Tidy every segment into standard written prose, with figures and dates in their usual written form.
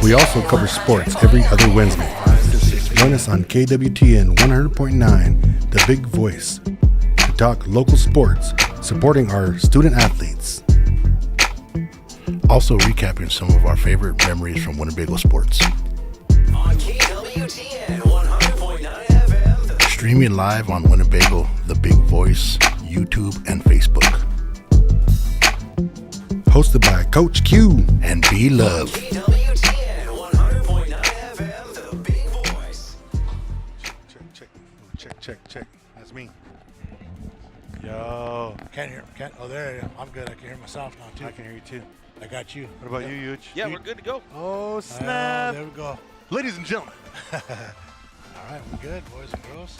We also cover sports every other Wednesday. Join us on KWTN 100.9, The Big Voice, to talk local sports, supporting our student athletes. Also recapping some of our favorite memories from Winnebago sports. On KWTN 100.9 FM. Streaming live on Winnebago, The Big Voice, YouTube, and Facebook. Hosted by Coach Q and B-Luv. KWTN 100.9 FM, The Big Voice. Check. That's me. Yo. Can't hear. Oh, there. I'm good. I can hear myself now too. I can hear you too. I got you. What about you, Huge? Yeah, we're good to go. Oh, snap. There we go. Ladies and gentlemen. All right, we're good, boys and girls.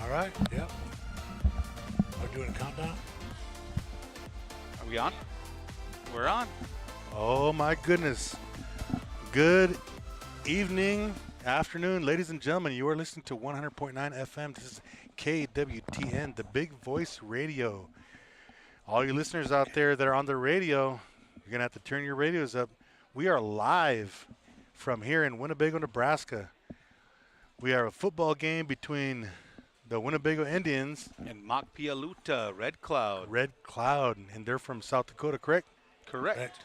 All right. Yep. We're doing a countdown. Are we on? We're on. Oh, my goodness. Good evening, afternoon, ladies and gentlemen. You are listening to 100.9 FM. This is KWTN, the Big Voice Radio. All you listeners out there that are on the radio, you're going to have to turn your radios up. We are live from here in Winnebago, Nebraska. We have a football game between the Winnebago Indians And Makpialuta, Red Cloud. and they're from South Dakota, correct? Correct.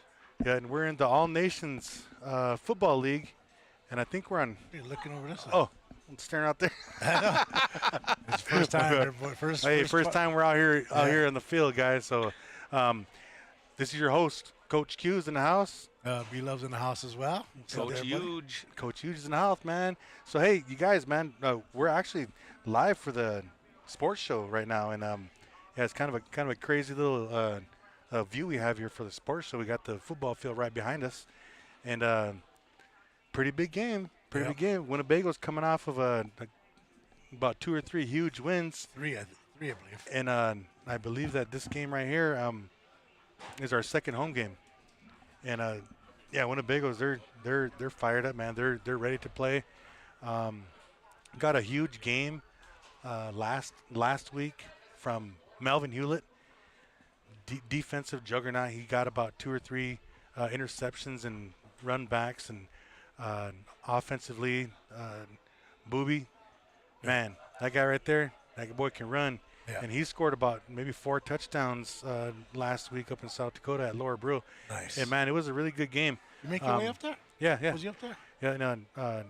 Yeah, and we're in the All Nations Football League, and I think we're on. You're looking over this. Oh, I'm staring out there. It's first time. First time we're out here in the field, guys. So, this is your host, Coach Q's in the house. B-Love's in the house as well. Coach Huge. Coach Huge is in the house, man. So hey, you guys, man, we're actually live for the sports show right now, and yeah, it's kind of a crazy little view we have here for the sports show. We got the football field right behind us, and pretty big game. Big game. Winnebago's coming off of about 2 or 3 huge wins. Three, I believe. And I believe that this game right here is our second home game. And yeah, Winnebago's they're fired up, man. They're ready to play. Got a huge game last week from Melvin Hewlett, defensive juggernaut. He got about 2 or 3 interceptions and run backs, and offensively, Booby, man, that guy right there, that boy can run. Yeah. And he scored about maybe 4 touchdowns last week up in South Dakota at Laura Brew. Nice. And, man, it was a really good game. You make your way up there? Yeah. Was he up there? Yeah, no,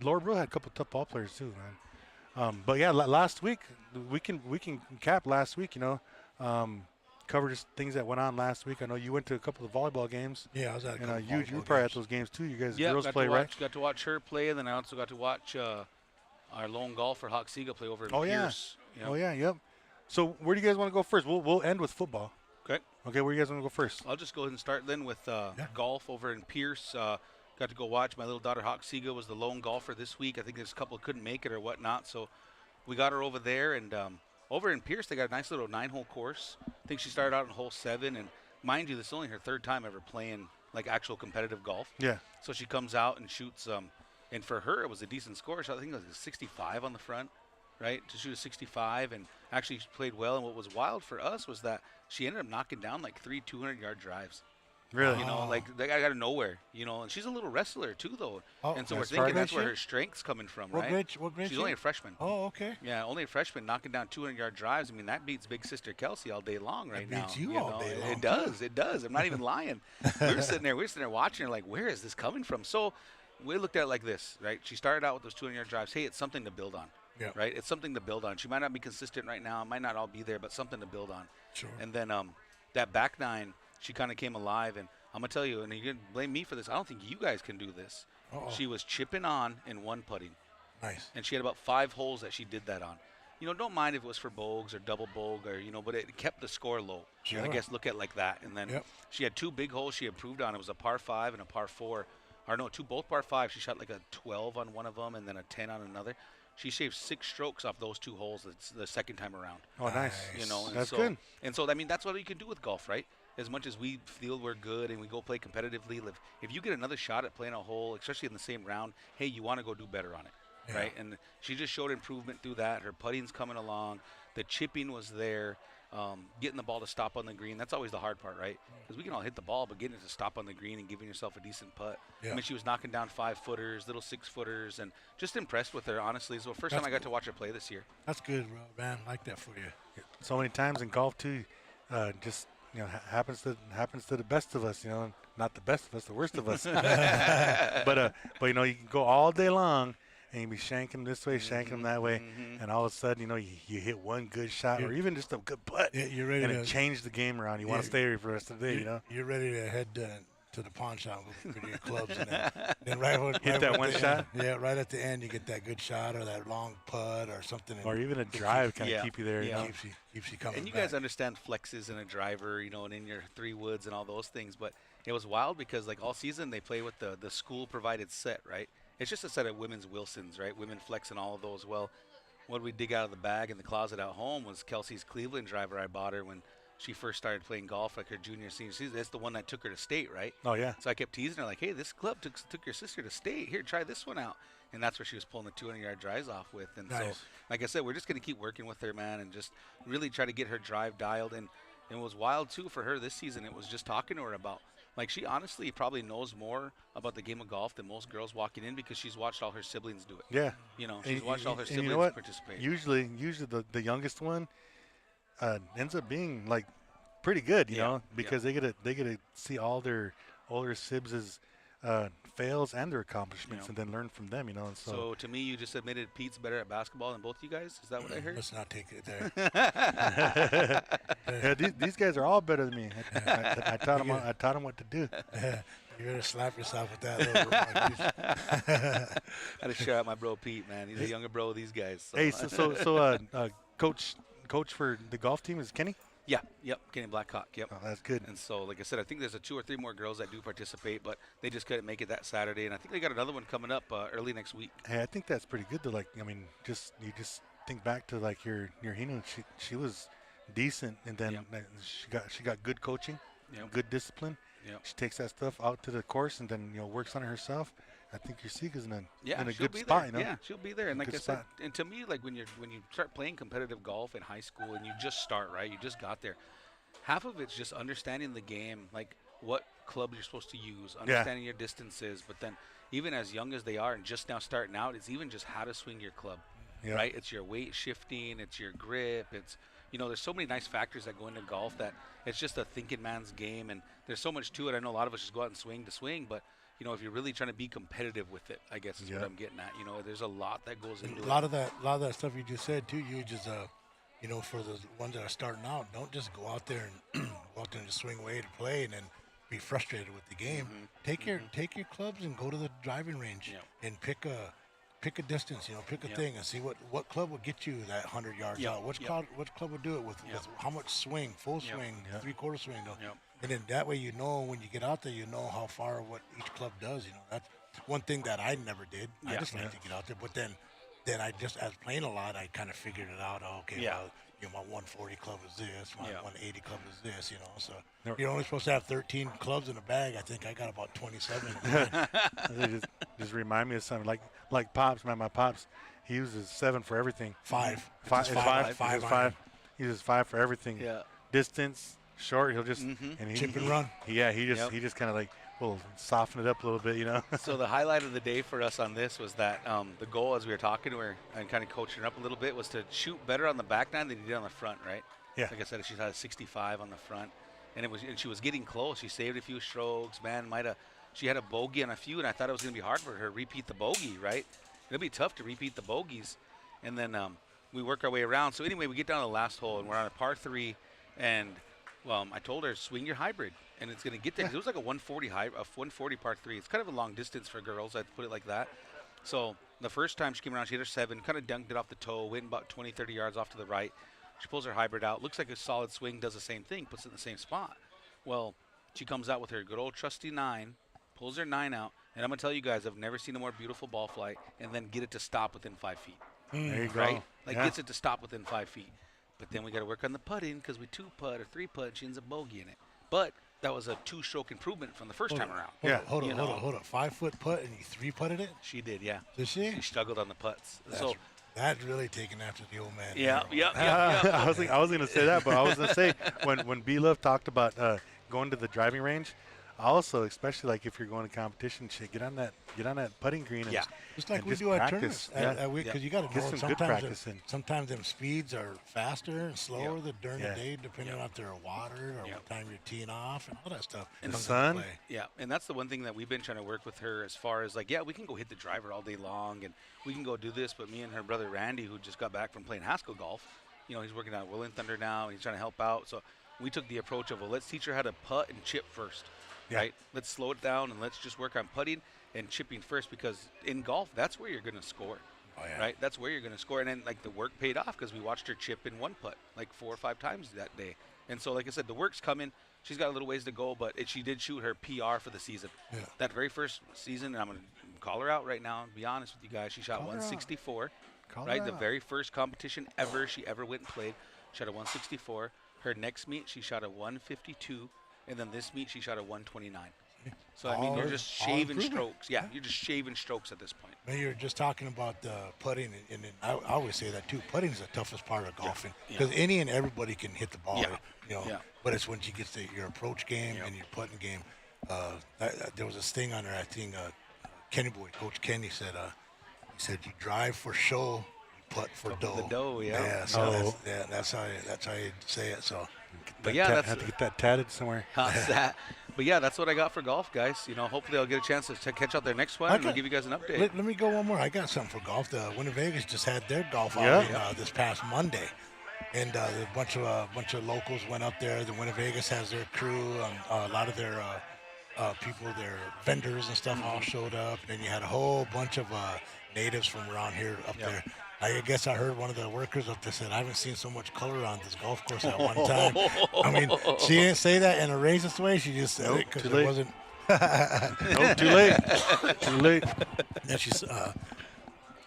Laura Brew had a couple of tough ball players too, man. But, yeah, last week, we can cap last week, cover just things that went on last week. I know you went to a couple of volleyball games. Yeah, I was at a couple And you were probably at those games too. You guys girls play, right? Got to watch her play, and then I also got to watch our lone golfer, Hawk Siga, play over in Pierce. Oh, yeah, yep. So where do you guys want to go first? We'll end with football. Okay. Okay, where do you guys want to go first? I'll just go ahead and start then with golf over in Pierce. Got to go watch. My little daughter, Hawk Siga, was the lone golfer this week. I think there's a couple couldn't make it or whatnot, so we got her over there. And over in Pierce, they got a nice little 9-hole course. I think she started out in hole 7, and mind you, this is only her 3rd time ever playing like actual competitive golf. Yeah. So she comes out and shoots. And for her, it was a decent score. So I think it was a 65 on the front, right? To shoot a 65, and actually she played well. And what was wild for us was that she ended up knocking down like 3 200-yard drives. Really? Like they got out of nowhere, and she's a little wrestler too, though. Oh, and so we're that's thinking right. that's where her strength's coming from, What right? grade She's only a freshman. Oh, okay. Yeah, only a freshman knocking down 200-yard drives. I mean, that beats big sister Kelsey all day long right now. Beats you all day long. It does. I'm not even lying. we were sitting there watching her like, where is this coming from? So we looked at it like this, right? She started out with those 200-yard drives. Hey, it's something to build on. Yeah. Right? It's something to build on. She might not be consistent right now. It might not all be there, but something to build on. Sure. And then that back 9, she kind of came alive. And I'm going to tell you, and you can blame me for this, I don't think you guys can do this. Uh-oh. She was chipping on and 1 putting. Nice. And she had about 5 holes that she did that on. Don't mind if it was for bogeys or double boge or, but it kept the score low. Sure. I guess look at it like that. And then she had 2 big holes she improved on. It was a par 5 and a par 4. Or no, both par 5. She shot like a 12 on one of them and then a 10 on another. She saved 6 strokes off those 2 holes the second time around. Oh, nice. And that's so, good. And so, I mean, that's what you can do with golf, right? As much as we feel we're good and we go play competitively, if you get another shot at playing a hole, especially in the same round, hey, you want to go do better on it, right? And she just showed improvement through that. Her putting's coming along. The chipping was there. getting the ball to stop on the green. That's always the hard part, right? Because we can all hit the ball, but getting it to stop on the green and giving yourself a decent putt. Yeah. I mean, she was knocking down 5-footers, little 6-footers, and just impressed with her, honestly. So first That's time I got to watch her play this year. That's good, bro, man. I like that for you. So many times in golf too, just happens to the best of us. Not the best of us, the worst of us. but you can go all day long and you be shanking them this way, shanking them that way, and all of a sudden, you hit one good shot or even just a good putt, You're ready and to it changed the game around. You want to stay here for the rest of the day, You're ready to head to the pawn shop with your clubs, and then right Hit that one shot? End, yeah, right at the end, you get that good shot or that long putt or something. or even a drive kind of keep you there. Yeah. Keeps you coming. And you back. guys understand flexes in a driver, and in your 3 woods and all those things. But it was wild because, like, all season they play with the school-provided set, right? It's just a set of women's Wilsons, right? Women flex and all of those. Well, what we dig out of the bag in the closet at home was Kelsey's Cleveland driver I bought her when she first started playing golf, like her junior, senior season. That's the one that took her to state, right? Oh, yeah. So I kept teasing her, like, hey, this club took your sister to state. Here, try this one out. And that's where she was pulling the 200-yard drives off with. And so, Nice. like I said, we're just going to keep working with her, man, and just really try to get her drive dialed. And it was wild, too, for her this season. It was just talking to her about, like, she honestly probably knows more about the game of golf than most girls walking in because she's watched all her siblings do it. Yeah. She's watched all her And siblings you know what? participate. Usually the youngest one ends up being like pretty good, you know, because they get to see all their older sibs' fails and their accomplishments, and then learn from them, And So to me, you just admitted Pete's better at basketball than both you guys. Is that what I heard? Let's not take it there. yeah, these guys are all better than me. I taught them. I taught them what to do. You're gonna slap yourself with that little remark. I had to shout out my bro Pete, man. He's a younger bro of these guys. So. Hey, coach for the golf team is Kenny. Yeah, yep, Kenny Blackhawk, yep. Oh, that's good. And so, like I said, I think there's 2 or 3 more girls that do participate, but they just couldn't make it that Saturday. And I think they got another one coming up early next week. Hey, I think that's pretty good. You just think back to like your Hino. She was decent, and then she got good coaching, good discipline. Yep. She takes that stuff out to the course and then works on it herself. I think your Sika's in a she'll good be spot, there. Yeah, she'll be there. And like I Good said, spot. and to me, like when you start playing competitive golf in high school and you just start, right? You just got there. Half of it's just understanding the game, like what club you're supposed to use, understanding your distances. But then even as young as they are and just now starting out, it's even just how to swing your club, right? It's your weight shifting, it's your grip, it's there's so many nice factors that go into golf that it's just a thinking man's game, and there's so much to it. I know a lot of us just go out and swing to swing, but if you're really trying to be competitive with it, I guess is what I'm getting at. There's a lot that goes into it. A lot of that stuff you just said too. You just for the ones that are starting out, don't just go out there and just swing away to play and then be frustrated with the game. Take your clubs and go to the driving range and pick a distance, pick a thing and see what club will get you that 100 yards out. What club will do it with how much swing, full swing, 3/4 swing though. And then that way when you get out there, how far what each club does. That's one thing that I never did. I just like to get out there, but then I just, as playing a lot, I kind of figured it out. Well, my 140 club is this, my 180 club is this, So you're only supposed to have 13 clubs in a bag. I think I got about 27. They just remind me of something like Pops, man. My Pops, he uses 7 for everything. Five. Five. Five. He uses 5 for everything. Yeah. Distance, short. He'll just and Chip and run. Yeah, he just kind of like will soften it up a little bit, So the highlight of the day for us on this was that the goal, as we were talking to her and kind of coaching her up a little bit, was to shoot better on the back nine than you did on the front, right? Yeah. Like I said, she's had a 65 on the front, and she was getting close. She saved a few strokes, man. She had a bogey on a few, and I thought it was going to be hard for her to repeat the bogey, right? It'll be tough to repeat the bogeys, and then we work our way around. So anyway, we get down to the last hole, and we're on a par 3, and I told her, swing your hybrid, and it's going to get there. 'Cause it was like a 140 par 3. It's kind of a long distance for girls, I'd put it like that. So the first time she came around, she hit her 7, kind of dunked it off the toe, went about 20, 30 yards off to the right. She pulls her hybrid out. Looks like a solid swing, does the same thing, puts it in the same spot. Well, she comes out with her good old trusty 9, pulls her 9 out, and I'm going to tell you guys, I've never seen a more beautiful ball flight, and then get it to stop within 5 feet. There you go. Right? Gets it to stop within 5 feet. But then we got to work on the putting because we 2-putt or 3-putt, and she ends up bogeying it. But that was a 2-stroke improvement from the first time around. Hold on. 5-foot putt and you 3-putted it? She did, yeah. Did she? She struggled on the putts. So That's really taking after the old man. Yeah, there. yeah. I was going to say that, but I was going to say when B-Luv talked about going to the driving range, also, especially like if you're going to competition, shit, get on that putting green. And, Yeah. Just like and we just do our practice. tournaments, because you got to Get know some good practice in. sometimes them speeds are faster and slower during Yeah. the day, depending on if they're watered or Yep. what time you're teeing off and all that stuff. And comes the into sun. play. Yeah, and that's the one thing that we've been trying to work with her as far as like, yeah, we can go hit the driver all day long and we can go do this, but me and her brother Randy, who just got back from playing Haskell golf, he's working out at Willing Thunder now and he's trying to help out. So we took the approach of, well, let's teach her how to putt and chip first, right? Let's slow it down and let's just work on putting and chipping first, because in golf, that's where you're going to score. Oh, yeah. Right, that's where you're going to score, and then like the work paid off because we watched her chip in one putt like 4 or 5 times that day, and so like I said, the work's coming. She's got a little ways to go, but she did shoot her PR for the season. Yeah. That very first season, and I'm going to call her out right now and be honest with you guys. She shot Call her out. 164, Call right? her The out. very first competition she ever went and played. Shot a 164. Her next meet, she shot a 152, and then this meet, she shot a 129. So I mean, All- you're just all shaving improvement. strokes. Yeah, you're just shaving strokes at this point. Man, you were just talking about putting, and I always say that too. Putting is the toughest part of golfing Yeah. because any and everybody can hit the ball, Yeah. Yeah. But it's when you get to your approach game and your putting game. There was this thing on there. I think Kenny Boy, Coach Kenny said, he said you drive for show, you putt for dough. The dough, yeah. Yeah, so Oh. that's how you say it. So But yeah, that's have to get that tatted somewhere. how's that? But yeah, that's what I got for golf, guys. Hopefully I'll get a chance to catch out their next one, and I'll Okay. give you guys an update. Let me go one more. I got something for golf. The Winnebago just had their golf Yeah. outing this past Monday, and a bunch of locals went up there. The Winnebago has their crew, and a lot of their people, their vendors and stuff, all showed up. And then you had a whole bunch of natives from around here up there. I guess I heard one of the workers up there said, "I haven't seen so much color on this golf course at one time." I mean, she didn't say that in a racist way. She just said it because too it late. wasn't. No, too late. Too late. And she's,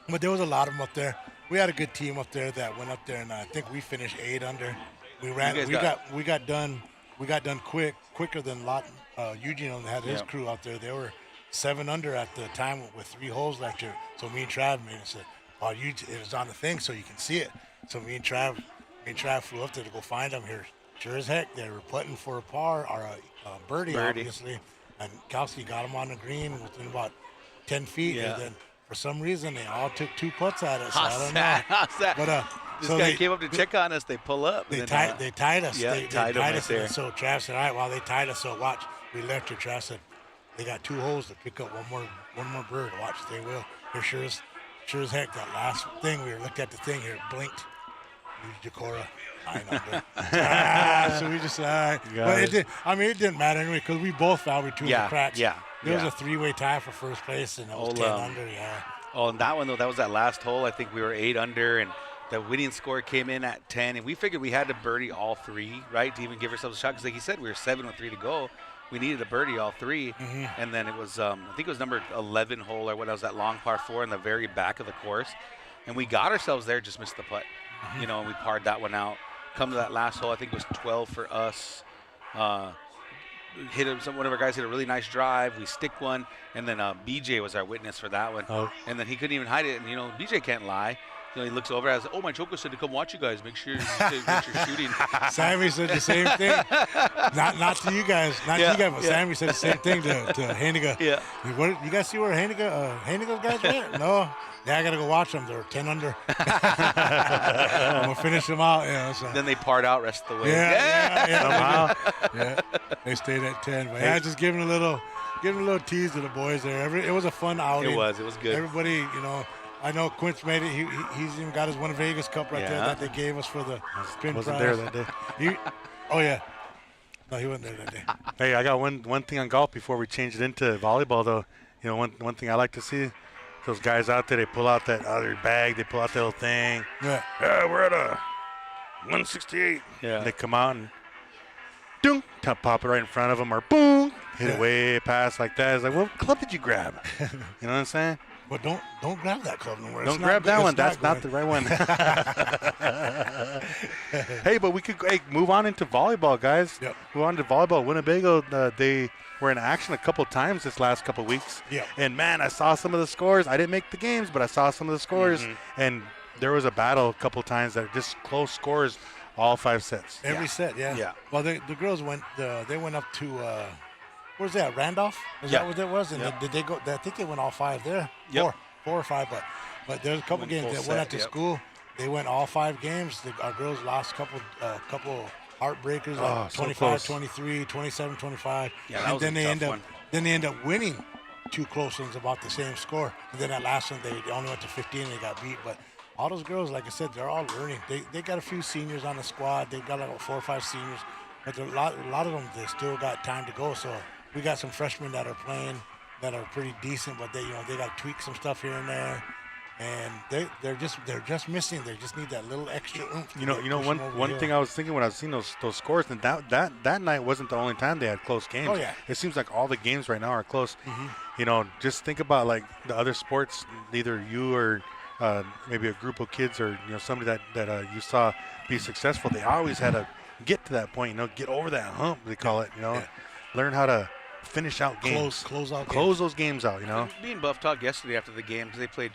but there was a lot of them up there. We had a good team up there that went up there, and I think we finished 8 under. We ran. guys We got done quicker than Eugene had his crew out there. They were 7 under at the time with 3 holes left here. So me and Trav made it. Said, "Oh, it was on the thing, so you can see it." So me and Trav flew up there to go find them here. Sure as heck, they were putting for a par or a birdie, obviously. And Kowski got them on the green within about 10 feet. Yeah. And then for some reason, they all took 2 putts at us. So I How's don't that? know. How's that? But This so guy they- came up to check on us. They pull up. They and tied. then, They tied us. yeah, they tied 'em right us. there. And so Trav said, "All right, well, they tied us. So watch." We left here. Trav said, "They got 2 holes to pick up one more bird. Watch, they will." Here, sure as heck, that last thing we looked at the thing here, it blinked. Used Jacora. 9 under. So we just, but it didn't matter anyway because we both fouled between the cracks. There was a 3-way tie for first place, and it was 10 under. Yeah. Oh, and that one, though, that was that last hole. I think we were 8 under, and the winning score came in at 10, and we figured we had to birdie all 3, right, to even give ourselves a shot. Because like you said, we were 7 with 3 to go. We needed a birdie all 3, and then it was, I think it was number 11 hole or what, that was that long par 4 in the very back of the course. And we got ourselves there, just missed the putt, and we parred that one out. Come to that last hole, I think it was 12 for us. One of our guys hit a really nice drive. We stick one, and then BJ was our witness for that one. Oh. And then he couldn't even hide it. And BJ can't lie. He looks over as, "Oh, my choker said to come watch you guys. Make sure you're shooting." Sammy said the same thing. Not to you guys, but Sammy said the same thing to Haniga. Yeah. What, you guys see where Haniga's guys went? No. Yeah, I gotta go watch them. They're 10 under. I'm gonna finish them out. So. Then they part out rest of the way. Yeah. Somehow. Yeah, they stayed at 10. But just giving a little tease to the boys there. It was a fun outing. It was good. Everybody, I know Quince made it. He's even got his Winnebago cup right there Yeah. that they gave us for the spin Wasn't prize. there that day. Oh yeah. No, he wasn't there that day. Hey, I got one thing on golf before we change it into volleyball, though. One thing I like to see, those guys out there, they pull out that other bag, they pull out the little thing. Yeah. Yeah, we're at a 168. Yeah. And they come out and dunk, pop it right in front of them, or boom, hit it way past like that. It's like, what club did you grab? You know what I'm saying? But don't grab that club no more. Don't grab that one. That's not the right one. Hey, but we could move on into volleyball, guys. Yep. Move on to volleyball. Winnebago, they were in action a couple times this last couple weeks. Yep. And, man, I saw some of the scores. I didn't make the games, but I saw some of the scores. And there was a battle a couple times that just close scores all 5 sets. Every set, yeah. Yeah. Well, the girls went. They went up to. Where's that? Randolph? Is Yeah. that what it was? And Yep. did they go? I think they went all 5 there. Yep. Four or 5. But there's a couple Went games full that set, went out to yep. school. They went all 5 games. Our girls lost a couple heartbreakers, like so 25, close. 23, 27, 25. Yeah, that and was then a they tough end up. one. Then they end up winning 2 close ones about the same score. And then that last one, they only went to 15 and they got beat. But all those girls, like I said, they're all learning. They got a few seniors on the squad. They've got like 4 or 5 seniors. But a lot of them, they still got time to go. So we got some freshmen that are playing that are pretty decent, but they got to tweak some stuff here and there. And they're just missing. They just need that little extra oomph. to You know, push them over one the thing hill. I was thinking when I was seeing those scores, and that night wasn't the only time they had close games. Oh, yeah. It seems like all the games right now are close. Mm-hmm. You know, just think about like the other sports. Either you or maybe a group of kids or somebody that you saw be successful. They always had to get to that point. Get over that hump. They call it. Yeah. Learn how to finish out games. Close out. Close those games out. Me and Buff talked yesterday after the game because they played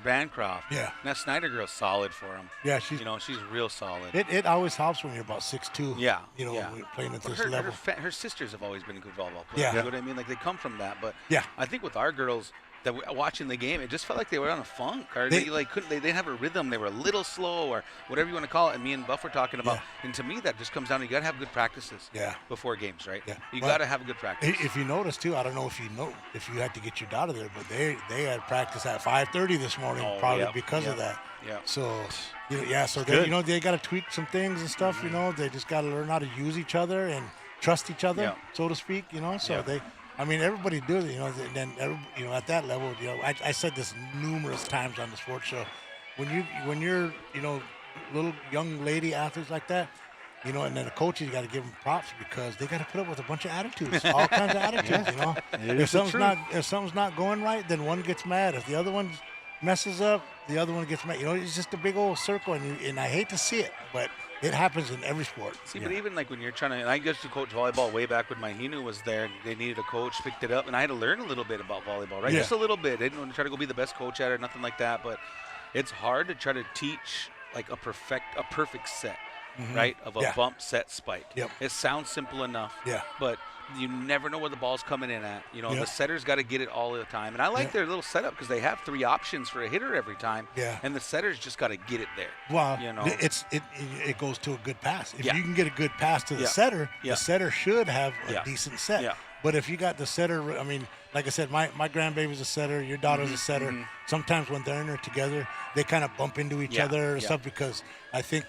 Bancroft. Yeah. And that Snyder girl's solid for him. Yeah, she's. She's real solid. It always helps when you're about 6'2". Yeah, You know, yeah. when you're playing at But this level. her sisters have always been good volleyball players. Yeah. You know what I mean? Like they come from that. But Yeah. I think with our girls that watching the game, it just felt like they were on a funk, or They- they didn't have a rhythm. They were a little slow, or whatever you want to call it. And me and Buff were talking about. Yeah. And to me, that just comes down to you got to have good practices. Yeah. Before games, right? Yeah. You Well, got to have a good practice. If you notice too, I don't know if you had to get your daughter there, but they had practice at 5:30 this morning, Oh, probably yep, because of yep, that. yep. So, so they, good. they got to tweak some things and stuff. They just got to learn how to use each other and trust each other, Yeah. so to speak. So Yeah. everybody do it. And then at that level, I said this numerous times on the sports show. When you're little young lady athletes like that. And then the coaches, you got to give them props because they got to put up with a bunch of attitudes, all kinds of attitudes. It is the truth. If something's not going right, then one gets mad. If the other one messes up, the other one gets mad. It's just a big old circle, and I hate to see it, but it happens in every sport. See, but even like when you're trying to, and I used to coach volleyball way back when my Hinu was there, and they needed a coach, picked it up, and I had to learn a little bit about volleyball, right? Yeah. Just a little bit. I didn't want to try to go be the best coach at it, nothing like that, but it's hard to try to teach like a perfect set, right? Of a Yeah. bump, set, spike. Yep. It sounds simple enough, Yeah. but you never know where the ball's coming in at. The Yep. setter's got to get it all the time. And I like Yep. their little setup because they have 3 options for a hitter every time, Yeah. and the setter's just got to get it there. Well, it goes to a good pass. If Yeah. you can get a good pass to the Yeah. setter, Yeah. the setter should have a Yeah. decent set. Yeah. But if you got the setter, like I said, my grandbaby's a setter, your daughter's a setter. Sometimes when they're in there together, they kind of bump into each Yeah, other and yeah. stuff because I think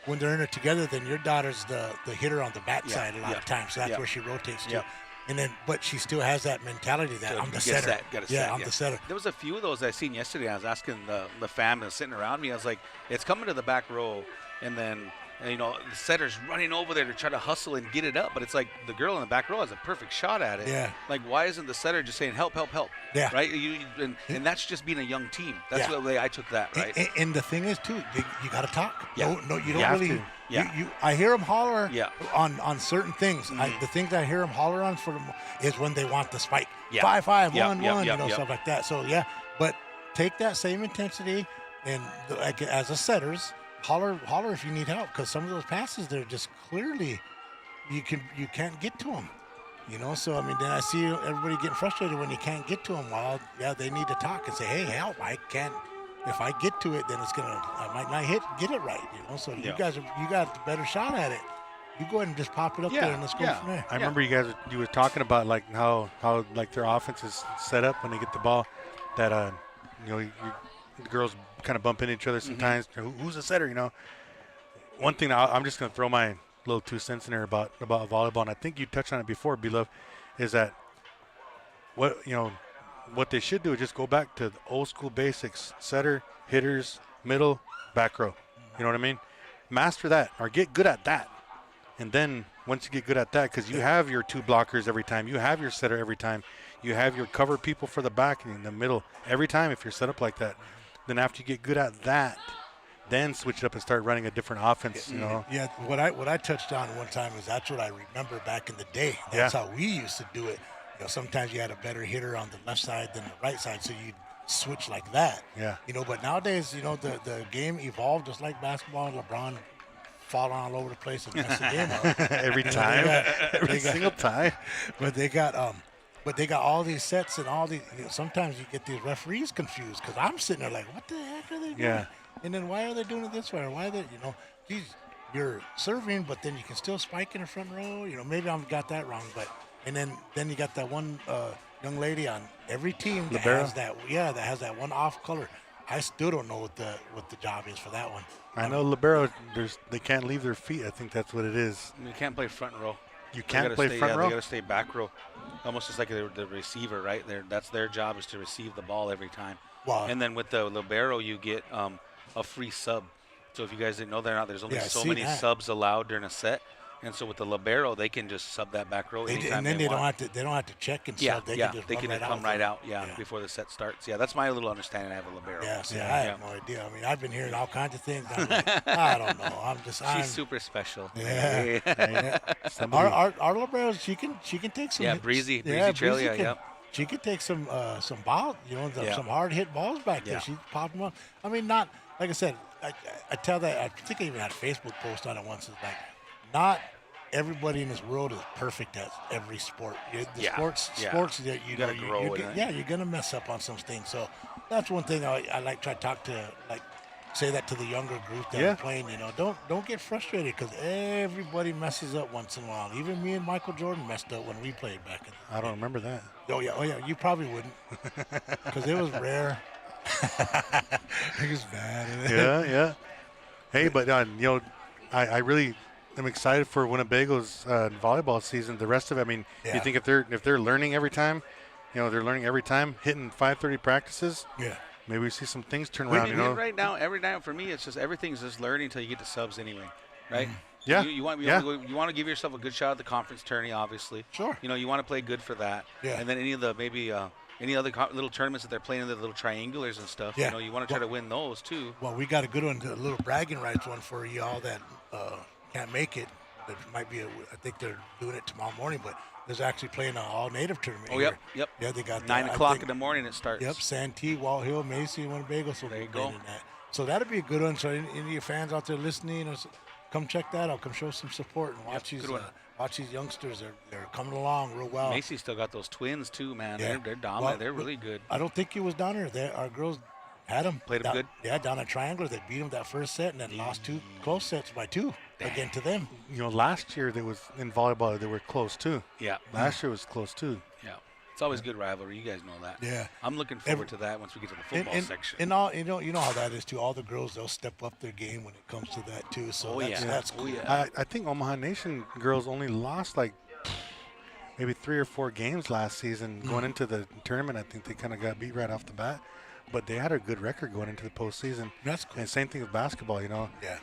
when they're in there together, then your daughter's the hitter on the backside a lot yeah, of times. So that's yeah. where she rotates to. Yeah. And then, but she still has that mentality that I'm the Get setter. set, gotta set, I'm the setter. There was a few of those I seen yesterday. I was asking the fam that's sitting around me. I was like, it's coming to the back row, and then the setter's running over there to try to hustle and get it up. But it's like the girl in the back row has a perfect shot at it. Yeah. Like, why isn't the setter just saying help, help, help? Yeah. Right. And that's just being a young team. That's Yeah. the way I took that. Right. And the thing is, too, you got to talk. Yeah. No, you You don't have really. to. Yeah. I hear them holler Yeah. on certain things. The things I hear them holler on is when they want the spike. Yeah. 5-5, Yeah, 1-1, yeah, yeah. stuff like that. So, yeah. But take that same intensity and, as a setters, holler if you need help because some of those passes, they're just clearly you can't get to them. So then I see everybody getting frustrated when you can't get to them. Well, yeah, they need to talk and say, hey, help, I can't. If I get to it, then I might not get it right. So Yeah. you got the better shot at it. You go ahead and just pop it up Yeah, there and let's go yeah. from there. I remember you were talking about like how like their offense is set up when they get the ball. That the girls kind of bump into each other sometimes. Who's the setter? One thing I'm just gonna throw my little 2 cents in there about volleyball, and I think you touched on it before, B-Luv, is that what they should do is just go back to the old school basics: setter, hitters, middle, back row. You know what I mean? Master that or get good at that. And then once you get good at that, because you have your 2 blockers every time, you have your setter every time, you have your cover people for the back and in the middle every time if you're set up like that. Then after you get good at that, then switch it up and start running a different offense. Yeah, what I touched on one time is that's what I remember back in the day. That's how we used to do it. Sometimes you had a better hitter on the left side than the right side, so switch like that. Yeah. But nowadays, the game evolved just like basketball. And LeBron falling all over the place and mess the game up. Every time. Every single time. But they got all these sets and all these. Sometimes you get these referees confused because I'm sitting there like, what the heck are they doing? Yeah. And then why are they doing it this way? Or why are they, geez, you're serving, but then you can still spike in the front row. Maybe I've got that wrong, but and then you got that one young lady on every team that has that one off color. I still don't know what the job is for that one. I know libero. They can't leave their feet. I think that's what it is. You can't play front row. You can't play front row. They got to stay back row, almost just like the receiver, right? That's their job is to receive the ball every time. Wow. And then with the libero, you get a free sub. So if you guys didn't know that, there's only so many subs allowed during a set. And so with the libero, they can just sub that back row anytime and then they want. don't have to check and Yeah, sub. They can just come right out. Before the set starts. Yeah, that's my little understanding. I have a libero. Yeah, I have no idea. I mean, I've been hearing all kinds of things. I'm like, I don't know. She's super special. Yeah. Our liberos, she can take some. Yeah, hits. breezy trail. Yeah. She could take some balls, some hard hit balls back there. She popped them up. I mean, not like I said. I tell that. I think I even had a Facebook post on it once. It's like, not everybody in this world is perfect at every sport. Sports that you gotta grow. You're gonna mess up on some things. So that's one thing I like try to talk to, like, say that to the younger group that are playing. Don't get frustrated because everybody messes up once in a while. Even me and Michael Jordan messed up when we played back in the I don't remember that. Oh yeah, you probably wouldn't because it was rare. It was bad. Yeah. Hey, but I really am excited for Winnebago's volleyball season. The rest of it, I mean, you think if they're learning every time, they're learning every time, hitting 5:30 practices. Yeah. Maybe we see some things turn around. Right now, every night for me, it's just everything's just learning until you get to subs anyway, right? Yeah. You want to give yourself a good shot at the conference tourney, obviously. Sure. You want to play good for that. Yeah. And then any of the any other little tournaments that they're playing in, the little triangulars and stuff. Yeah. You want to try to win those too. Well, we got a good one, a little bragging rights one for y'all that can't make it. There might be I think they're doing it tomorrow morning, but there's actually playing an all-native tournament. Oh, here. yep. Yeah, they got 9 o'clock in the morning it starts. Yep, Santee, Walt Hill, Macy, Winnebago. So there you go. So that'll be a good one. So any of your fans out there listening, come check that out. Come show some support and watch these youngsters. They're coming along real well. Macy's still got those twins too, man. Yeah. They're dominant. Well, they're really good. I don't think he was down there. Our girls had them. Played them good? Yeah, down at Triangular. They beat them that first set and then lost 2 close sets by 2 again to them. Last year there was in volleyball they were close too. Yeah. Last year was close too. Yeah. It's always good rivalry. You guys know that. Yeah. I'm looking forward to that once we get to the football section. And all you know how that is too. All the girls, they'll step up their game when it comes to that too. So that's cool. I think Omaha Nation girls only lost like maybe 3 or 4 games last season going into the tournament. I think they kind of got beat right off the bat, but they had a good record going into the postseason. That's cool. And same thing with basketball, Yeah.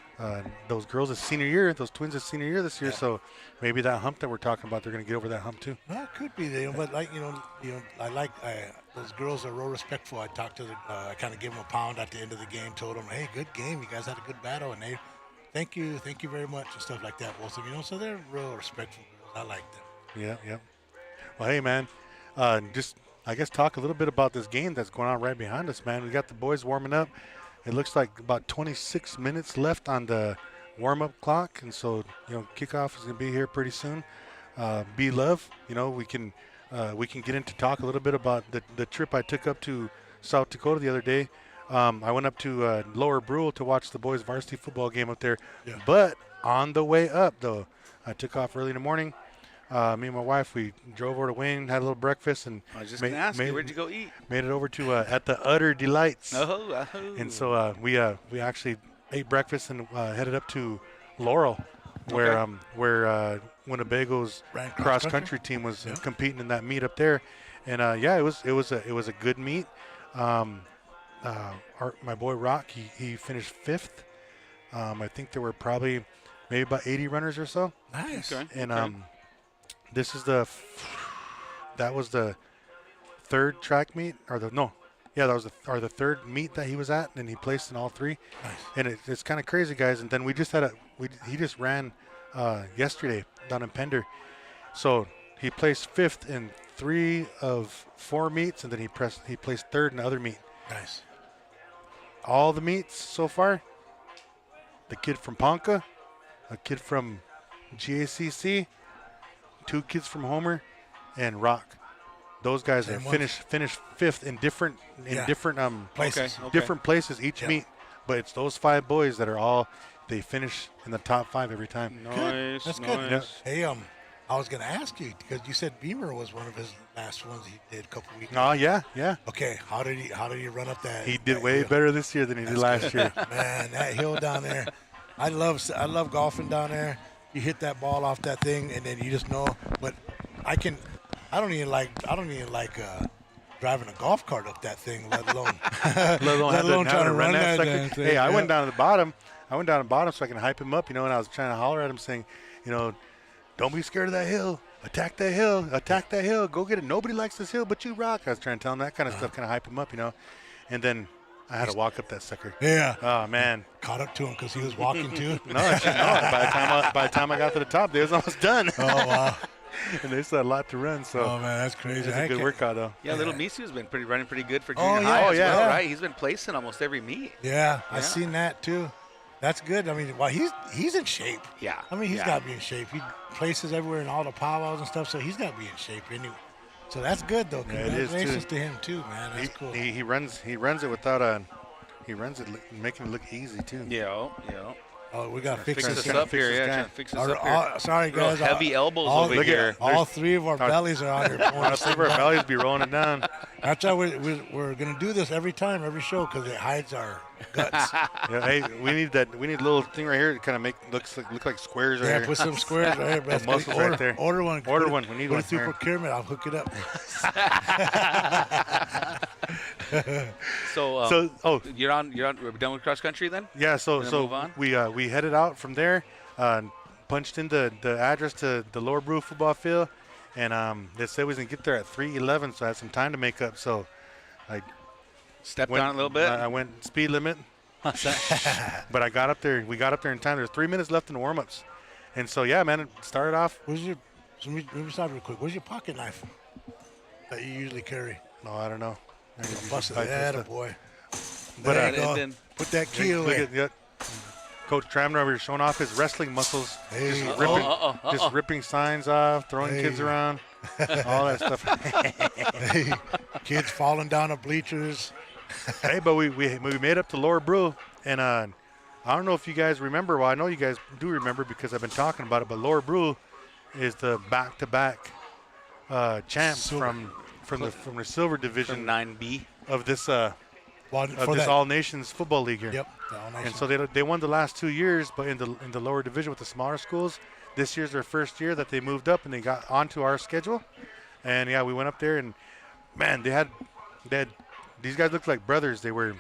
those girls' senior year, those twins' senior year this year. So maybe that hump that we're talking about, they're going to get over that hump too. Well, it could be, but those girls are real respectful. I talked to I kind of gave them a pound at the end of the game, told them, hey, good game, you guys had a good battle, and they, thank you very much, and stuff like that. Both of them, so they're real respectful girls. I like them. Yeah. Well, hey, man, just I guess talk a little bit about this game that's going on right behind us, man. We got the boys warming up. It looks like about 26 minutes left on the warm-up clock, and so kickoff is going to be here pretty soon. B-Luv, we can get into talk a little bit about the trip I took up to South Dakota the other day. I went up to Lower Brule to watch the boys' varsity football game up there. Yeah. But on the way up, though, I took off early in the morning. Me and my wife, we drove over to Wayne, had a little breakfast, and I was just going to ask you, where'd you go eat? Made it over to at the Utter Delights. Oh. And so we actually ate breakfast and headed up to Laurel, where Winnebago's cross country team was competing in that meet up there, and it was a good meet. My boy Rock, he finished 5th. I think there were probably maybe about 80 runners or so. Nice. Okay. And this is that was the third track meet, that was the third meet that he was at, and he placed in all 3. Nice. And it's kind of crazy, guys. And then we just he just ran yesterday down in Pender, so he placed 5th in 3 of 4 meets, and then he placed 3rd in the other meet. Nice. All the meets so far. The kid from Ponca, a kid from GACC, 2 kids from Homer, and Rock. Those guys Same are ones? finished 5th in different Places. Okay. different places each Yep. meet. But it's those 5 boys that are all they finish in the top 5 every time. Nice. That's nice. good. Hey, I was gonna ask you because you said Beamer was one of his last ones he did a couple weeks. Oh yeah. Okay, how did he run up that? He did that way hill? better this year than he did last year. Man, that hill down there. I love golfing down there. You hit that ball off that thing, and then you just know. But I don't even like driving a golf cart up that thing, let alone Let alone trying to run that sucker. damn thing. Hey, I Yeah. went down to the bottom. So I can hype him up, and I was trying to holler at him saying, don't be scared of that hill. Attack that hill. Attack that hill. Go get it. Nobody likes this hill but you, Rock. I was trying to tell him that kind of stuff, kind of hype him up, And then I had to walk up that sucker. Yeah. Oh, man. Caught up to him because he was walking too. No, actually, no. By the time I got to the top, they was almost done. Oh wow. And they still had a lot to run, so Oh man, that's crazy. it's a good workout, though. Yeah, little Misu's been running pretty good for Oh, junior yeah. high Oh, as yeah. well, Yeah. right? He's been placing almost every meet. Yeah, I Yeah. seen that too. That's good. I mean, well, he's in shape. Yeah. I mean, he's Yeah. got to be in shape. He places everywhere in all the powwows and stuff, so he's got to be in shape anyway. So that's good though. Yeah, it is, Congratulations too. to him too, man. That's cool. He runs it without making it look easy too. Yeah. Oh, we got to fix Fix this. this guy. up here. Fix this Yeah, guy. trying to fix this up here. Sorry Real guys. heavy elbows all, over look at- here. All 3 of our bellies are on here. Honestly, our bellies be rolling it down. That's why we're gonna do this every time, every show, because it hides our guts. Yeah, hey, we need a little thing right here to kind of look like squares right Yeah, here. put some squares right here. Best. muscles order, right there. Order one. Order Put it- one. We need put one it through here. procurement. I'll hook it up. So, So we're done with cross country then? yeah, Gonna move so on? we headed out from there, punched in the address to the Lower Brew football field, and they said we was gonna get there at 3:11, so I had some time to make up. So I Step went down a little bit. I went speed limit, but I got up there. We got up there in time. There's 3 minutes left in the warm-ups, and so yeah, man, it started off. Let me stop real quick. Where's your pocket knife that you usually carry? No, I don't know. I usually Busted fight that, this stuff. boy. But, There uh, you go. and then- Put that key Look away. at that. Coach Tramner over here showing off his wrestling muscles, Hey. just ripping signs off, throwing kids Hey. around, all that stuff. Hey, kids falling down the bleachers. Hey, but we made up to Lower Brew, and I don't know if you guys remember. Well, I know you guys do remember because I've been talking about it. But Lower Brew is the back-to-back champs Silver. from the silver division From 9B. of this Well, of for this that. All Nations football league here. Yep. The All And Nation. so they won the last 2 years, but in the lower division with the smaller schools. This year's their first year that they moved up and they got onto our schedule. And yeah, we went up there and man, they had these guys looked like brothers. They were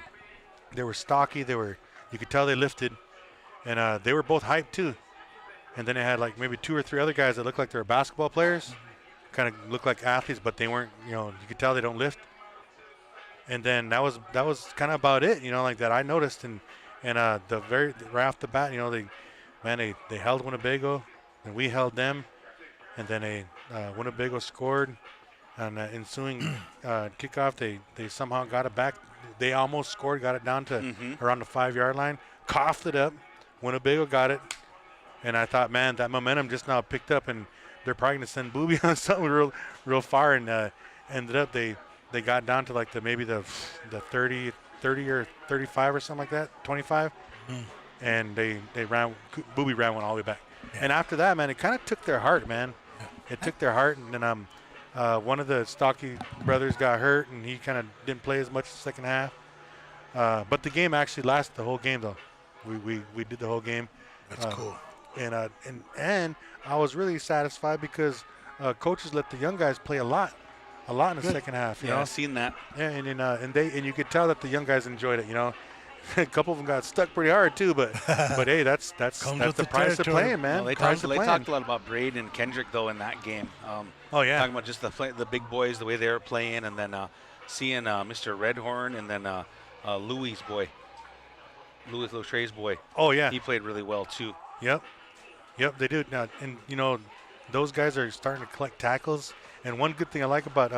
stocky. You could tell they lifted, and they were both hyped too. And then they had like maybe 2 or 3 other guys that looked like they were basketball players, kind of looked like athletes, but they weren't. You could tell they don't lift. And then that was kind of about it, like that I noticed. And right off the bat, they held Winnebago, and we held them, and then Winnebago scored. On the ensuing kickoff, they somehow got it back. They almost scored, got it down to around the 5-yard line, coughed it up. Winnebago got it, and I thought, man, that momentum just now picked up, and they're probably going to send Booby on something real far. And ended up they got down to like the 30 or 35 or something like that, 25, and they ran. Booby ran one all the way back. Yeah. And after that, man, it kind of took their heart, man. It took their heart, and then one of the stocky brothers got hurt, and he kind of didn't play as much the second half. But the game actually lasted the whole game, though. We did the whole game. That's cool. And I was really satisfied because coaches let the young guys play a lot in the second half. You know? I've seen that. Yeah, and you could tell that the young guys enjoyed it. A couple of them got stuck pretty hard too, but hey, that's with the the price of territory. playing, man. Well, they Price of playing. talked a lot about Braden and Kendrick though in that game. Oh yeah. Talking about just the big boys, the way they were playing, and then seeing Mr. Redhorn and then Louis' Lautré's boy. Oh yeah. He played really well too. Yep, they do now, and those guys are starting to collect tackles. And one good thing I like about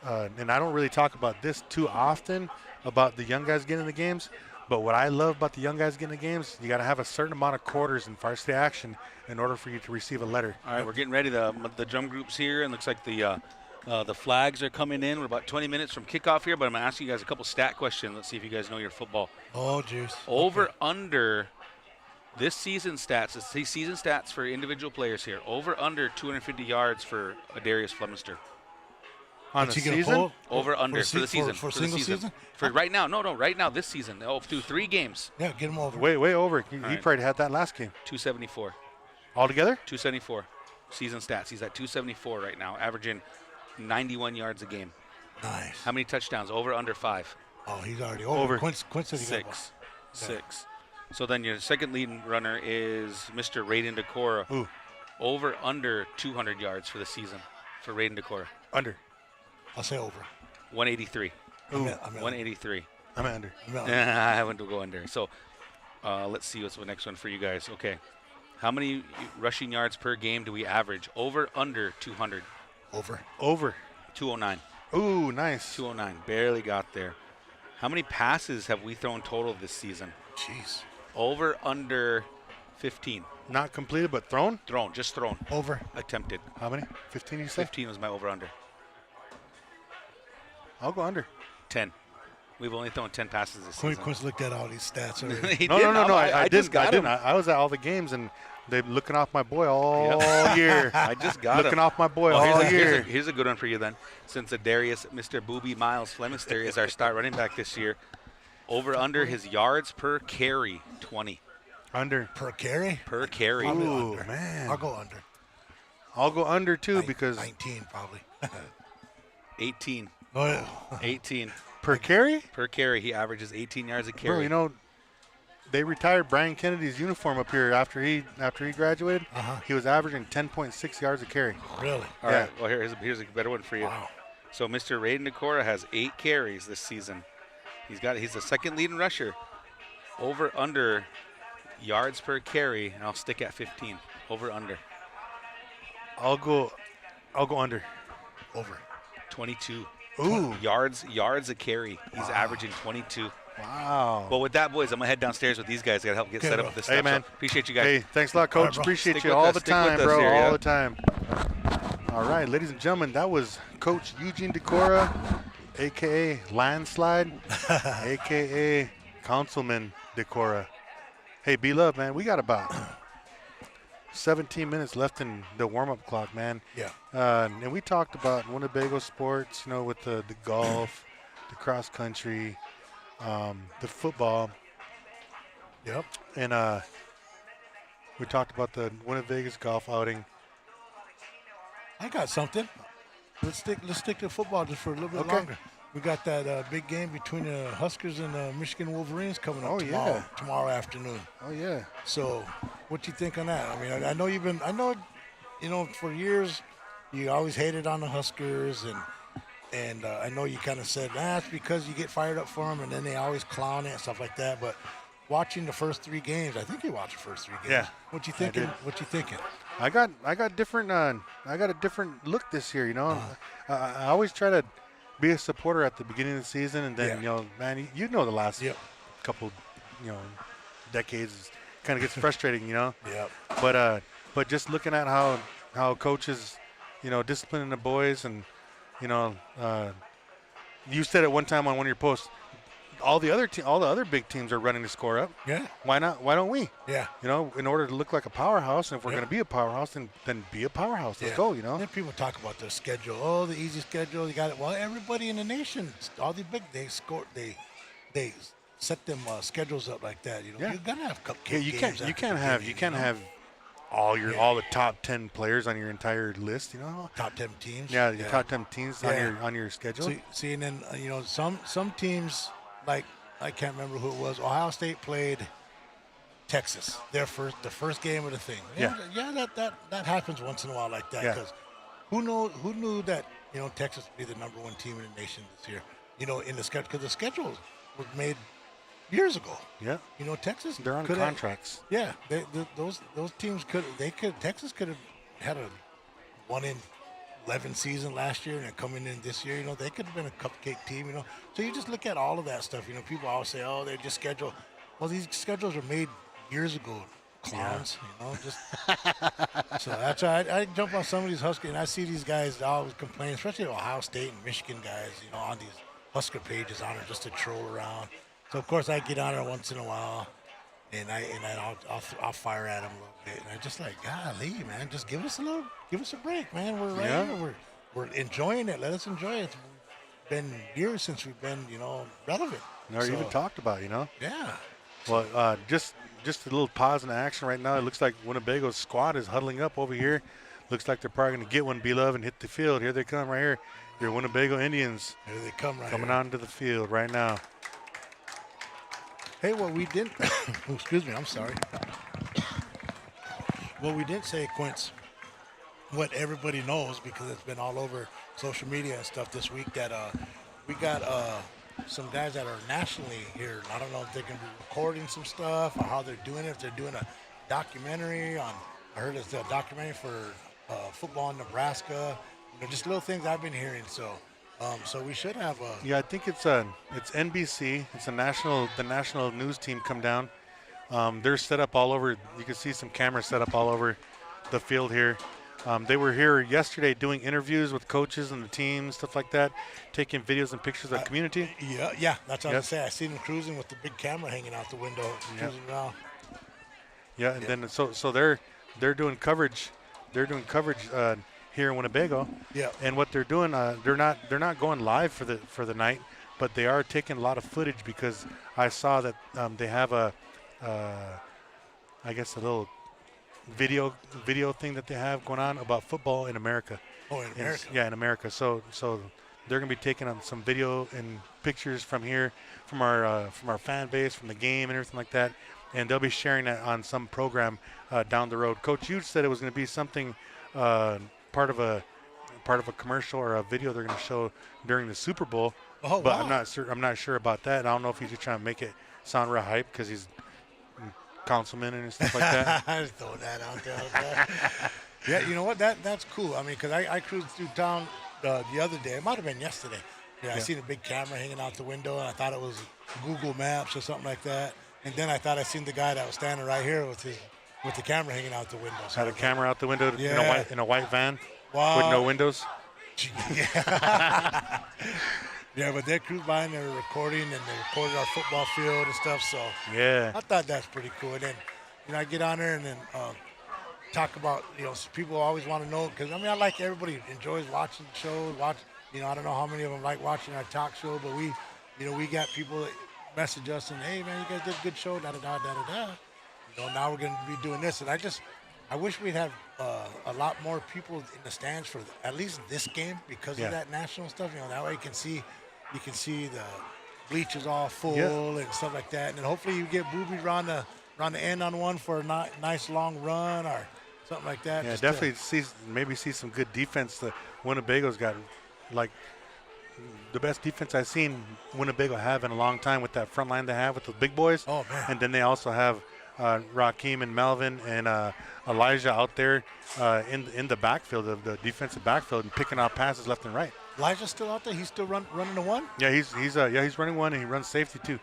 and I don't really talk about this too often, about the young guys getting in the games. But what I love about the young guys getting in the games, you got to have a certain amount of quarters in varsity action in order for you to receive a letter. All right, we're getting ready. The drum group's here, and looks like the flags are coming in. We're about 20 minutes from kickoff here, but I'm going to ask you guys a couple stat questions. Let's see if you guys know your football. Oh, jeez. Over, under this season stats. Let's see season stats for individual players here. Over, under 250 yards for Adarius Flemister. On the Is he gonna season? pull? Over, under for the season. For the single season? For right now. No, right now, this season. Oh, through 3 games. Yeah, get him over. Way over. He right. probably had that last game. 274. Altogether? 274 season stats. He's at 274 right now, averaging 91 yards a game. Nice. How many touchdowns? Over, under 5? Oh, he's already over. Quince said he got 6. 6. So then your second leading runner is Mr. Raiden Decora. Ooh. Over, under 200 yards for the season for Raiden Decora. Under. I'll say over. 183. I'm 183. I'm under. I went to go under. So let's see what's the next one for you guys. Okay. How many rushing yards per game do we average? Over, under 200? Over. 209. Ooh, nice. 209. Barely got there. How many passes have we thrown total this season? Jeez. Over, under 15. Not completed, but thrown? Thrown. Just thrown. Over. Attempted. How many? 15, you say? 15 was my over, under. I'll go under. 10. We've only thrown 10 passes this season. Quince looked at all these stats already. He No, did. no. I just didn't. got him. I was at all the games, and they're looking off my boy all year. I just got looking him. off my boy Well, all here's year. here's a good one for you then. Since Adarius, Mr. Booby Miles Flemister is our star running back this year. Over, under his yards per carry, 20. Under. Per carry? Per carry. Probably Ooh, under. man. I'll go under. I'll go under, too, because 19 probably. 18. Oh, yeah. 18. per carry? Per carry, he averages 18 yards a carry. Bro, you know, they retired Brian Kennedy's uniform up here after he graduated. He was averaging 10.6 yards a carry. Really? All yeah. right, well, here's a better one for you. Wow. So Mr. Raiden Decora has 8 carries this season. He's the second leading rusher. Over, under yards per carry, and I'll stick at 15. Over, under. I'll go under. Over. 22. Ooh. Yards a carry. He's averaging 22. Wow. Well, with that, boys, I'm going to head downstairs with these guys. Got to help get Okay, set up bro. with this Hey, stuff. man. So appreciate you guys. Hey, thanks a lot, Coach. All right, bro. Appreciate Stick you with all us. the Stick with time, us bro. here, yeah. All the time. All right, ladies and gentlemen, that was Coach Eugene Decora, a.k.a. Landslide, a.k.a. Councilman Decora. Hey, B-Luv, man, we got about 17 minutes left in the warm-up clock, man. Yeah. And we talked about Winnebago sports, you know, with the golf, the cross-country, the football. Yep. And we talked about the Winnebago's golf outing. I got something. Let's stick to football just for a little bit Okay. longer. We got that big game between the Huskers and the Michigan Wolverines coming up Oh, yeah. tomorrow afternoon. Oh, yeah. So, what you think on that? I mean, I know you know, for years you always hated on the Huskers, and I know you kind of said, it's because you get fired up for them, and then they always clown it and stuff like that. But watching the first 3 games, I think you watched the first 3 games. Yeah, What you I thinking? did. What you thinking? I got different. I got a different look this year. You know, I always try to be a supporter at the beginning of the season, and then Yeah. you know, man, you know, the last Yep. couple, you know, decades kind of gets frustrating. You know, Yep. but just looking at how coaches, you know, disciplining the boys, and you know, you said at one time on one of your posts, all the other big teams are running the score up. Yeah. Why not? Why don't we? Yeah. You know, in order to look like a powerhouse, and if we're Yep. going to be a powerhouse, then be a powerhouse. Let's Yeah. go, you know. Then people talk about their schedule. Oh, the easy schedule. You got it. Well, everybody in the nation, all the big, they set them schedules up like that. You know, Yeah. you gotta have cupcake Yeah, you games can't after you the can't have game, you can't know? have all the top 10 players on your entire list, you know. top 10 teams. Yeah, your top 10 teams Yeah. on your schedule. See, and then you know, some teams, like I can't remember who it was. Ohio State played Texas. The first game of the thing. Yeah. That happens once in a while like that. Yeah. Because who knew that, you know, Texas would be the number 1 team in the nation this year? You know, in the schedule, because the schedule was made years ago. Yeah, You know, Texas. they're on could contracts. those teams Texas could have had a one 11 season last year and they're coming in this year. They could have been a cupcake team. So you just look at all of that stuff. People always say, oh, they're just scheduled. Well, these schedules were made years ago. Clowns, just so that's why I jump on some of these Husker, and I see these guys always complain, especially Ohio State and Michigan guys, on these Husker pages on there just to troll around. So of course I get on there once in a while, and I'll fire at them a little bit, and I just like, golly, man, just give us a break, man. We're right here, we're enjoying it. Let us enjoy it. It's been years since we've been, relevant. Or even talked about, Yeah. Well, just a little pause in the action right now. It looks like Winnebago's squad is huddling up over here. Looks like they're probably going to get one, B-Luv, and hit the field. Here they come right here. Your Winnebago Indians. Here they come coming onto the field right now. Hey, what we didn't – excuse me, I'm sorry. What we didn't say, Quince, what everybody knows because it's been all over social media and stuff this week, that we got some guys that are nationally here. I don't know if they're going to be recording some stuff or how they're doing it. If they're doing a documentary on – I heard it's a documentary for football in Nebraska. Just little things I've been hearing. So we should have a – Yeah, I think it's NBC. It's the national news team come down. They're set up all over. You can see some cameras set up all over the field here. They were here yesterday doing interviews with coaches and the team, stuff like that, taking videos and pictures of the community. Yeah, that's what I was going to say. I seen them cruising with the big camera hanging out the window, cruising around. Yeah, and then so they're doing coverage. They're doing coverage here in Winnebago. Yeah. And what they're doing, they're not going live for the night, but they are taking a lot of footage because I saw that they have I guess a little video thing that they have going on about football in America. Oh, in America. Yeah, in America. So they're going to be taking some video and pictures from here, from our fan base, from the game and everything like that, and they'll be sharing that on some program down the road. Coach, you said it was going to be something part of a commercial or a video they're going to show during the Super Bowl. Oh, but wow. I'm not sure about that. I don't know if he's just trying to make it sound real hype because he's councilman and stuff like that. I just throw that out there. Yeah, you know what? That's cool. I mean, because I cruised through town the other day. It might have been yesterday. I seen a big camera hanging out the window, and I thought it was Google Maps or something like that. And then I thought I seen the guy that was standing right here with the camera hanging out the window. So had a camera out the window in a white van wow. with no windows. Yeah. Yeah, but they cruised by and they were recording, and they recorded our football field and stuff. So yeah, I thought that's pretty cool. And then, I get on there and then talk about, people always want to know, because I like everybody enjoys watching the show. I don't know how many of them like watching our talk show, but we got people that message us and, hey man, you guys did a good show, da da da da da da. Now we're going to be doing this, and I wish we'd have a lot more people in the stands for at least this game because of that national stuff. That way you can see the bleachers all full and stuff like that. And then hopefully you get boobies around the end on one for a nice long run or something like that. Yeah, definitely see some good defense. The Winnebago's got like the best defense I've seen Winnebago have in a long time with that front line they have with the big boys. Oh man! And then they also have Raheem and Melvin and Elijah out there in the backfield, of the defensive backfield, and picking out passes left and right. Elijah's still out there? He's still running the one? Yeah, he's running one, and he runs safety too.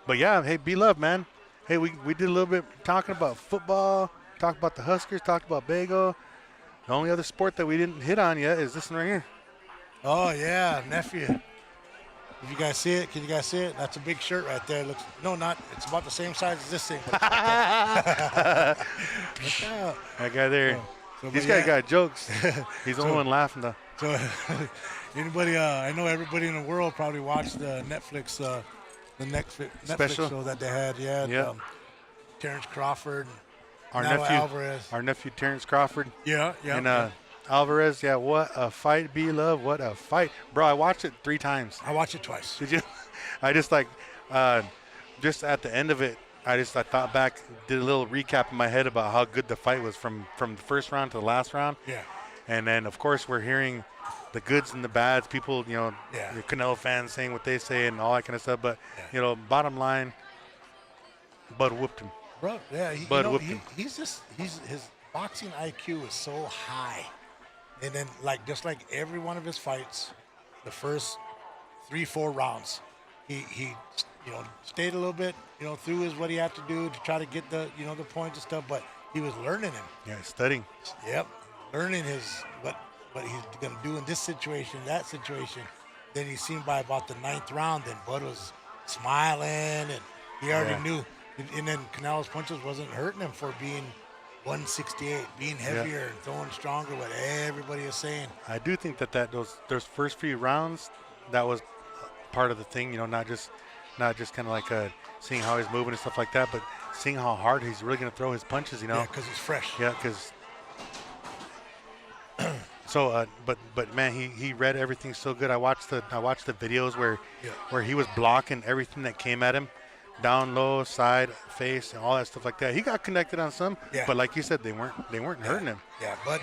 But yeah, hey, B-Luv, man. Hey, we did a little bit talking about football, talked about the Huskers, talked about Bago. The only other sport that we didn't hit on yet is this one right here. Oh yeah, nephew. If you guys see it, can you guys see it? That's a big shirt right there. It's about the same size as this thing. Look out. That guy there. This guy got jokes. He's the only one laughing though. So, I know everybody in the world probably watched the Netflix Special show that they had. Yeah. Terrence Crawford, our nephew Terrence Crawford. Yeah. And Alvarez. Yeah, what a fight, B-Luv. What a fight, bro. I watched it 3 times. I watched it twice. Did you? I just just at the end of it, I thought back, did a little recap in my head about how good the fight was from the first round to the last round. Yeah. And then, of course, we're hearing the goods and the bads. People, the Canelo fans saying what they say and all that kind of stuff. But, bottom line, Bud whooped him. Bro, yeah. Bud whooped him. His boxing IQ is so high. And then, just like every one of his fights, the first 3-4 rounds, he stayed a little bit, through his what he had to do to try to get the the points and stuff. But he was learning him. Yeah, studying. Yep, learning what he's gonna do in this situation, that situation. Then he seen by about the 9th round, then Bud was smiling, and he already knew. And then Canelo's punches wasn't hurting him for being 168, being heavier and throwing stronger. What everybody is saying. I do think that those first few rounds, that was part of the thing. Not just kind of like seeing how he's moving and stuff like that, but seeing how hard he's really going to throw his punches. Yeah, because he's fresh. Yeah, because. So, but man, he read everything so good. I watched the videos where he was blocking everything that came at him, down low, side, face, and all that stuff like that. He got connected on some, but like you said, they weren't hurting him. Yeah, but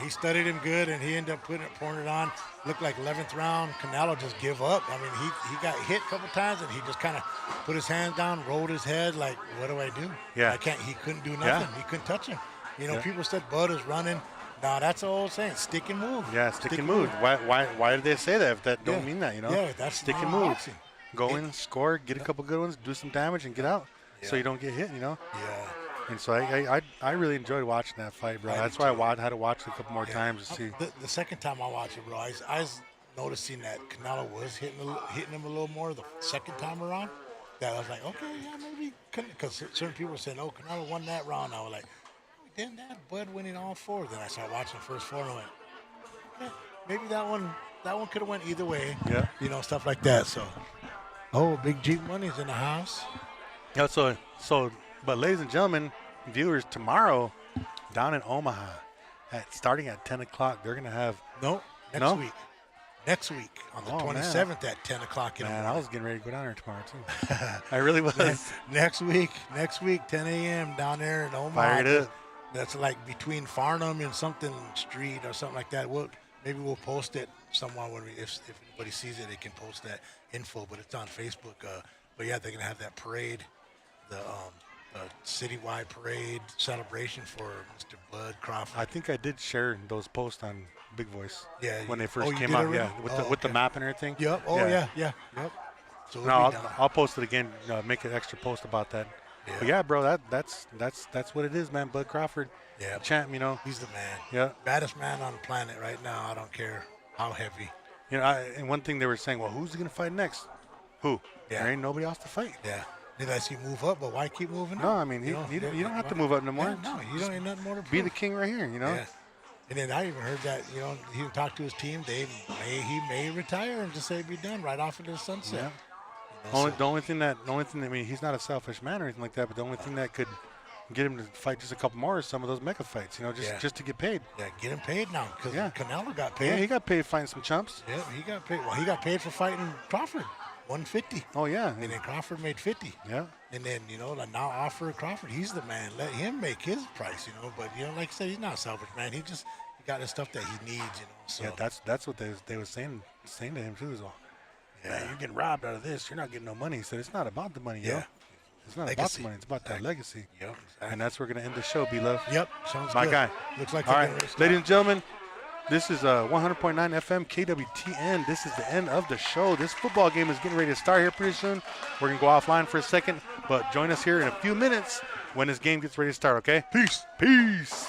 he studied him good, and he ended up pouring it on. Looked like 11th round, Canelo just give up. I mean, he got hit a couple times, and he just kind of put his hands down, rolled his head, like, what do I do? Yeah, he couldn't do nothing. He couldn't touch him. People said Bud is running. No, that's the old saying, stick and move. Yeah, stick and move. Why did they say that if that don't mean that, Yeah, that's stick and move. Boxing. Go in, score, get a couple good ones, do some damage, and get out so you don't get hit, Yeah. And so I really enjoyed watching that fight, bro. That's why I had to watch it a couple more times to see. The second time I watched it, bro, I was noticing that Canelo was hitting him a little more the second time around. That I was like, okay, yeah, maybe. Because certain people were saying, oh, Canelo won that round. I was like, didn't that Bud winning all 4? Then I started watching the first 4 and I went, okay, maybe that one could have went either way. Yeah. Stuff like that. So, Big Jeep Money's in the house. Yeah, but ladies and gentlemen, viewers, tomorrow down in Omaha, starting at 10 o'clock, they're gonna have Next week on the 27th at 10 o'clock in the morning. I was getting ready to go down there tomorrow too. I really was. Next week, 10 a.m. down there in Omaha. Fire it up. That's like between Farnham and something street or something like that. Maybe we'll post it somewhere if anybody sees it, they can post that info. But it's on Facebook. But yeah, they're gonna have that parade, the citywide parade celebration for Mr. Bud Crawford. I think I did share those posts on Big Voice. Yeah. When they first came out. Yeah, with the map and everything. Yep. Oh yeah. Yep. So I'll post it again. Make an extra post about that. Yeah. But yeah, bro, that's what it is, man. Bud Crawford, champ. He's the man. Yeah, baddest man on the planet right now. I don't care how heavy. And one thing they were saying, well, who's gonna fight next? Who? Yeah. There ain't nobody else to fight. Yeah. Unless you move up, but why keep moving up? No, I mean, you don't have to move up no more. Yeah, no, you don't need nothing more to prove. Be the king right here, Yeah. And then I even heard that, he talked to his team. He may retire and just say be done right off into the sunset. Yeah. The only thing I mean, he's not a selfish man or anything like that, but the only thing that could get him to fight just a couple more is some of those mega fights, just to get paid. Yeah, get him paid now because Canelo got paid. Yeah, he got paid fighting some chumps. Yeah, he got paid. Well, he got paid for fighting Crawford, 150. Oh yeah. And then Crawford made 50. Yeah. And then now offer Crawford, he's the man. Let him make his price, But like I said, he's not a selfish man. He got the stuff that he needs, So. Yeah, that's what they were saying to him too. Is all. Yeah, man, you're getting robbed out of this. You're not getting no money. He said, it's not about the money, yo. It's not about the money. It's about that legacy. Yep. Exactly. And that's where we're going to end the show, B-Luv. Yep. Sounds My good. guy. Looks like all right, ladies and gentlemen, this is 100.9 FM KWTN. This is the end of the show. This football game is getting ready to start here pretty soon. We're going to go offline for a second, but join us here in a few minutes when this game gets ready to start, okay? Peace. Peace.